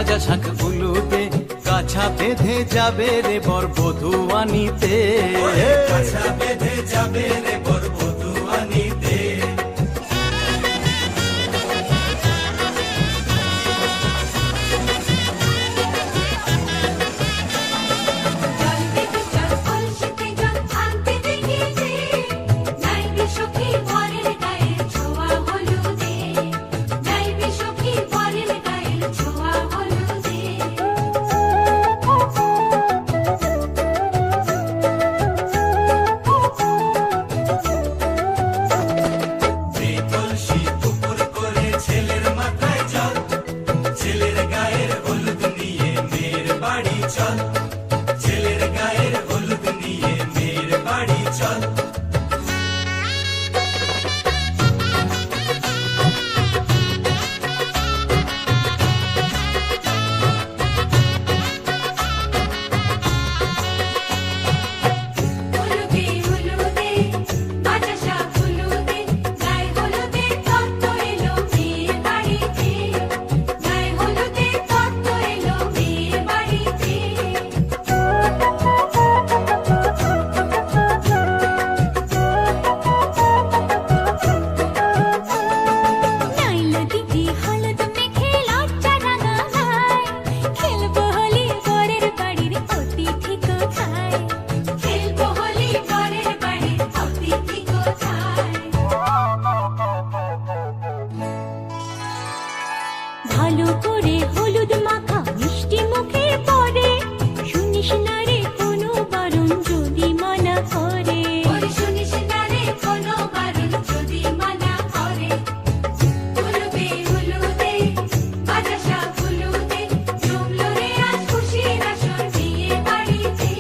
ভাজা শাক উলুতে কাছা বেঁধে যাবে রে বর বধূ আনিতে, কাছা বেঁধে যাবে রে বর বধূ আনিতে। ভালো করে হলুদ মাখা মিষ্টি মুখে পড়ে, শুনিস না রে কোনো বারণ যদি মানা করে, শুনিস না রে কোনো বারণ যদি মানা করে। হলুদে হলুদে ভাজা শাক হলুদে জমলো রে আজ খুশির আসর বিয়ে বাড়িতে।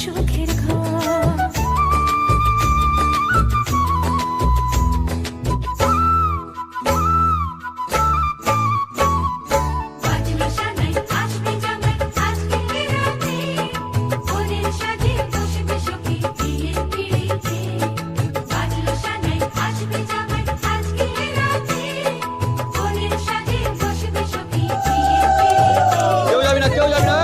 সুখের ঘর বাজলো সানাই আসবে জামাই আজকে রাতে, ওদের সাজে বসবে সখী বিয়ের পিড়িতে। বাজলো সানাই আসবে জামাই আজকে রাতে, ওদের সাজে বসবে সখী বিয়ের পিড়িতে। কেউ যাবি না, কেউ যাবি না।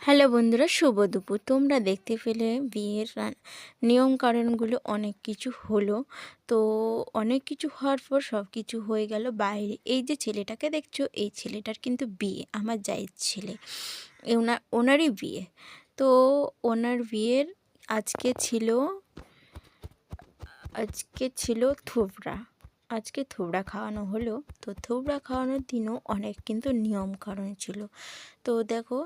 হ্যালো বন্ধুরা, শুভ দুপুর। তোমরা দেখতে পেলে বিয়ের নিয়মকানুনগুলো অনেক কিছু হলো। তো অনেক কিছু হওয়ার পর সব কিছু হয়ে গেল বাইরে। এই যে ছেলেটাকে দেখছো, এই ছেলেটার কিন্তু বিয়ে, আমার জায়ের ছেলে, ওনারই বিয়ে। তো ওনার বিয়ের আজকে ছিল থুবড়া। আজকে থুবড়া খাওয়ানো হলো। তো থুবড়া খাওয়ানোর দিনও অনেক কিন্তু নিয়মকানুন ছিল। তো দেখো,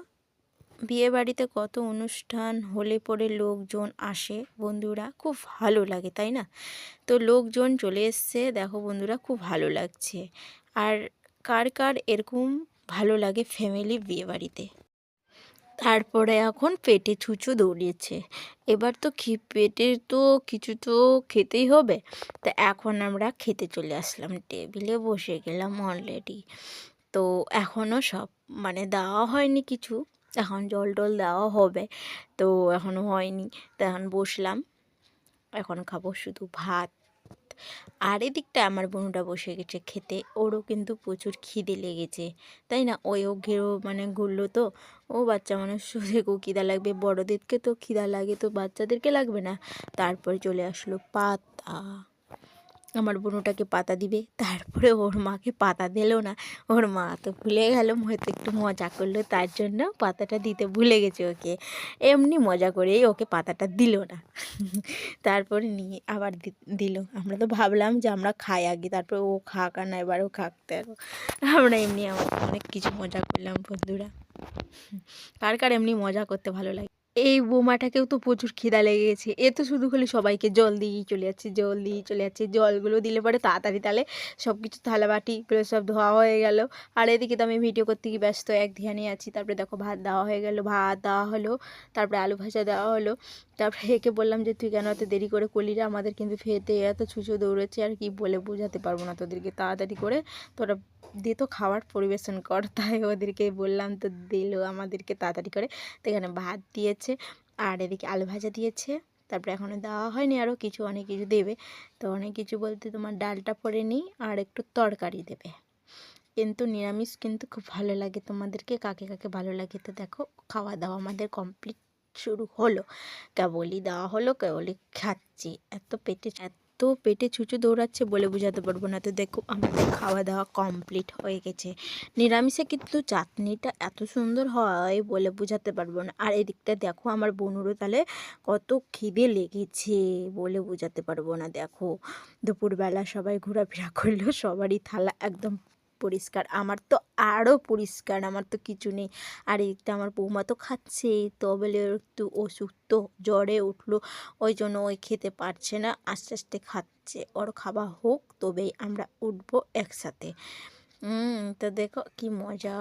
বিয়ে বাড়িতে কত অনুষ্ঠান হলে পরে লোকজন আসে বন্ধুরা, খুব ভালো লাগে তাই না? তো লোকজন চলে এসছে, দেখো বন্ধুরা, খুব ভালো লাগছে। আর কার কার এরকম ভালো লাগে ফ্যামিলি বিয়ে বাড়িতে? তারপরে এখন পেটে ছুঁচো দৌড়িয়েছে। এবার তো পেটের তো কিছু তো খেতেই হবে। তো এখন আমরা খেতে চলে আসলাম, টেবিলে বসে গেলাম অলরেডি। তো এখনও সব দেওয়া হয়নি কিছু, এখন জল টল দেওয়া হবে। তো এখনও হয়নি। তো এখন বসলাম, এখন খাবো শুধু ভাত, আর এদিকটা আমার বোনটা বসে গেছে খেতে, ওরও কিন্তু প্রচুর খিদে লেগেছে, তাই না? ও ঘেরো মানে ঘুরলো তো, ও বাচ্চা মানুষ ওদেরকেও খিদা লাগবে, বড়োদেরকে তো খিদা লাগে তো বাচ্চাদেরকে লাগবে না। তারপরে চলে আসলো পাতা, আমার বোনটাকে পাতা দিবে, তারপরে ওর মাকে পাতা দিল না, ওর মা তো ভুলে গেল, হয়তো একটু মজা করলো তার জন্য পাতাটা দিতে ভুলে গেছে ওকে, এমনি মজা করেই ওকে পাতাটা দিল না। তারপরে নিয়ে আবার দিল, আমরা তো ভাবলাম যে আমরা খাই আগে তারপরে ও খাক, আর না এবারও খাকতে আরো, আমরা এমনি আমার অনেক কিছু মজা করলাম বন্ধুরা। কার কার এমনি মজা করতে ভালো লাগে? এই বোমাটাকেও তো প্রচুর খিদা লেগে গেছে, এ তো শুধু খালি সবাইকে জল দিয়েই চলে যাচ্ছে, জল দিয়েই চলে যাচ্ছে, জলগুলো দিলে পরে তাড়াতাড়ি তাহলে সব কিছু থালা বাটিগুলো সব ধোয়া হয়ে গেল। আর এদিকে তো আমি ভিডিও করতে গিয়ে ব্যস্ত এক ধ্যানে আছি। তারপরে দেখো ভাত দেওয়া হয়ে গেল, ভাত দেওয়া হলো, তারপরে আলু ভাজা দেওয়া হলো। তারপরে একে বললাম যে তুই কেন এত দেরি করে করলি রে, আমাদের কিন্তু খেতে এত ছুঁচো দৌড়েছে, আর কি বলে বোঝাতে পারবো না তোদেরকে, তাড়াতাড়ি করে তোরা দে তো খাবার পরিবেশন কর। তাই ওদেরকে বললাম, তো দিল আমাদেরকে তাড়াতাড়ি করে। তো এখানে ভাত দিয়েছে আর এদিকে আলু ভাজা দিয়েছে, তারপরে এখনও দেওয়া হয়নি, আরও কিছু অনেক কিছু দেবে। তো অনেক কিছু বলতে তোমার ডালটা পরে নিই আর একটু তরকারি দেবে। কিন্তু নিরামিষ কিন্তু খুব ভালো লাগে, তোমাদেরকে কাকে কাকে ভালো লাগে? তো দেখো খাওয়া দাওয়া আমাদের কমপ্লিট শুরু হলো, কেবলই দেওয়া হলো, কেবলই খাচ্ছি, এত পেটে ছুঁচো দৌড়াচ্ছে বলে বোঝাতে পারবো না। তো দেখো আমাদের খাওয়া দাওয়া কমপ্লিট হয়ে গেছে। নিরামিষে কিন্তু চাটনিটা এত সুন্দর হয় বলে বোঝাতে পারবো না। আর এদিকটা দেখো আমার বোনেরও তাহলে কত খিদে লেগেছে বলে বোঝাতে পারবো না। দেখো দুপুরবেলা সবাই ঘোরাফেরা করলো, সবারই থালা একদম পরিষ্কার, আমার তো আরও পরিষ্কার, আমার তো কিছু নেই। আর এদিকটা আমার বৌমা তো খাচ্ছেই, তো বলে একটু অসুস্থ, জ্বরে উঠলো, ওই জন্য ওই খেতে পারছে না, আস্তে আস্তে খাচ্ছে, ওর খাওয়া হোক তবেই আমরা উঠবো একসাথে। তো দেখো কি মজা।